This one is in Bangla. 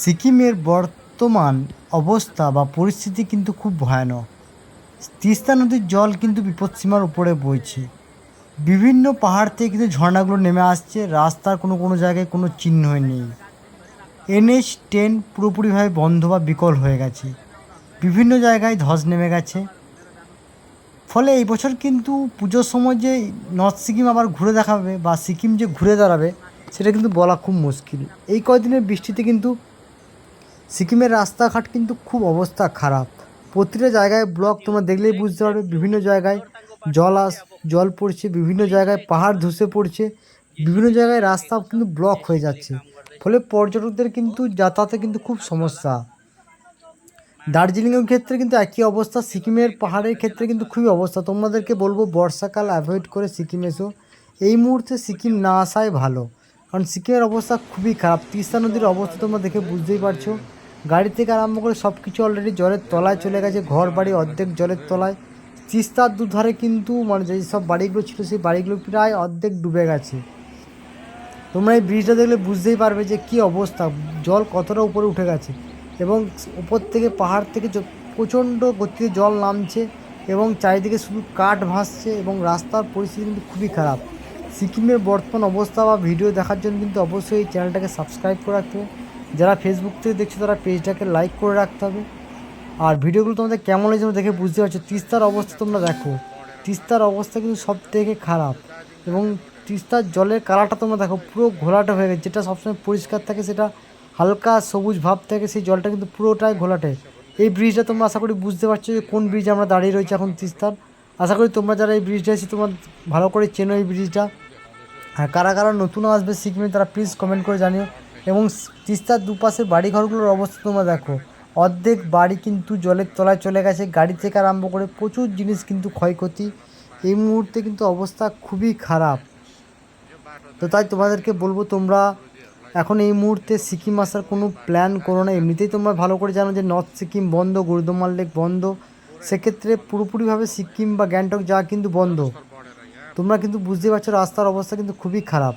সিকিমের বর্তমান অবস্থা বা পরিস্থিতি কিন্তু খুব ভয়ানক। তিস্তা নদীর জল কিন্তু বিপদসীমার উপরে বইছে। বিভিন্ন পাহাড় থেকে কিন্তু ঝর্ণাগুলো নেমে আসছে। রাস্তার কোনো কোনো জায়গায় কোনো চিহ্নই নেই। NH10 পুরোপুরিভাবে বন্ধ বা বিকল হয়ে গেছে। বিভিন্ন জায়গায় ধস নেমে গেছে। ফলে এই বছর কিন্তু পুজোর সময় যে নর্থ সিকিম আবার ঘুরে দেখাবে বা সিকিম যে ঘুরে দাঁড়াবে সেটা কিন্তু বলা খুব মুশকিল। এই কয়দিনের বৃষ্টিতে কিন্তু সিকিমের রাস্তাঘাট কিন্তু খুব অবস্থা খারাপ। প্রতিটা জায়গায় ব্লক তোমরা দেখলেই বুঝতে পারবে। বিভিন্ন জায়গায় জল পড়ছে, বিভিন্ন জায়গায় পাহাড় ধসে পড়ছে, বিভিন্ন জায়গায় রাস্তা কিন্তু ব্লক হয়ে যাচ্ছে। ফলে পর্যটকদের কিন্তু যাতায়াতে কিন্তু খুব সমস্যা। দার্জিলিংয়ের ক্ষেত্রে কিন্তু একই অবস্থা, সিকিমের পাহাড়ের ক্ষেত্রে কিন্তু খুবই অবস্থা। তোমাদেরকে বলবো বর্ষাকাল অ্যাভয়েড করে সিকিম এসো। এই মুহূর্তে সিকিম না আসাই ভালো, কারণ সিকিমের অবস্থা খুবই খারাপ। তিস্তা নদীর অবস্থা তোমরা দেখে বুঝতেই পারছো। গাড়ি থেকে আরম্ভ করে সব কিছু অলরেডি জলের তলায় চলে গেছে, ঘর বাড়ি অর্ধেক জলের তলায়। তিস্তার দুধারে কিন্তু মানে যেই সব বাড়িগুলো ছিল সেই বাড়িগুলো প্রায় অর্ধেক ডুবে গেছে। তোমরা এই ব্রিজটা দেখলে বুঝতেই পারবে যে কী অবস্থা, জল কতটা উপরে উঠে গেছে এবং উপর থেকে পাহাড় থেকে প্রচণ্ড গতিতে জল নামছে এবং চারিদিকে শুধু কাঠ ভাসছে এবং রাস্তার পরিস্থিতি কিন্তু খুবই খারাপ। সিকিমের বর্তমান অবস্থা বা ভিডিও দেখার জন্য কিন্তু অবশ্যই এই চ্যানেলটাকে সাবস্ক্রাইব করে রাখতে হবে। যারা ফেসবুক থেকে দেখছো তারা পেজটাকে লাইক করে রাখতে হবে। আর ভিডিওগুলো তোমাদের কেমন হয়েছে তোমরা দেখে বুঝতে পারছো। তিস্তার অবস্থা তোমরা দেখো, তিস্তার অবস্থা কিন্তু সব থেকে খারাপ এবং তিস্তার জলের কালারটা তোমরা দেখো পুরো ঘোলাটে হয়ে গেছে। যেটা সবসময় পরিষ্কার থাকে সেটা হালকা সবুজ ভাব থাকে, সেই জলটা কিন্তু পুরোটাই ঘোলাটে। এই ব্রিজটা তোমরা আশা করি বুঝতে পারছো যে কোন ব্রিজে আমরা দাঁড়িয়ে রয়েছি এখন তিস্তার। আশা করি তোমরা যারা এই ব্রিজটা এসে তোমরা ভালো করে চেনো এই ব্রিজটা। আর কারা কারা নতুন আসবে সিকিমে তারা প্লিজ কমেন্ট করে জানিও। এবং তিস্তার দুপাশে বাড়িঘরগুলোর অবস্থা তোমরা দেখো, অর্ধেক বাড়ি কিন্তু জলের তলায় চলে গেছে। গাড়ি থেকে আরম্ভ করে প্রচুর জিনিস কিন্তু ক্ষয়ক্ষতি। এই মুহূর্তে কিন্তু অবস্থা খুবই খারাপ। তো তাই তোমাদেরকে বলবো তোমরা এখন এই মুহূর্তে সিকিম আসার কোনো প্ল্যান করো না। এমনিতেই তোমরা ভালো করে জানো যে নর্থ সিকিম বন্ধ, গুরুদমাল লেক বন্ধ। সেক্ষেত্রে পুরোপুরিভাবে সিকিম বা গ্যাংটক যাওয়া কিন্তু বন্ধ। তোমরা কিন্তু বুঝতেই পারছো রাস্তার অবস্থা কিন্তু খুবই খারাপ।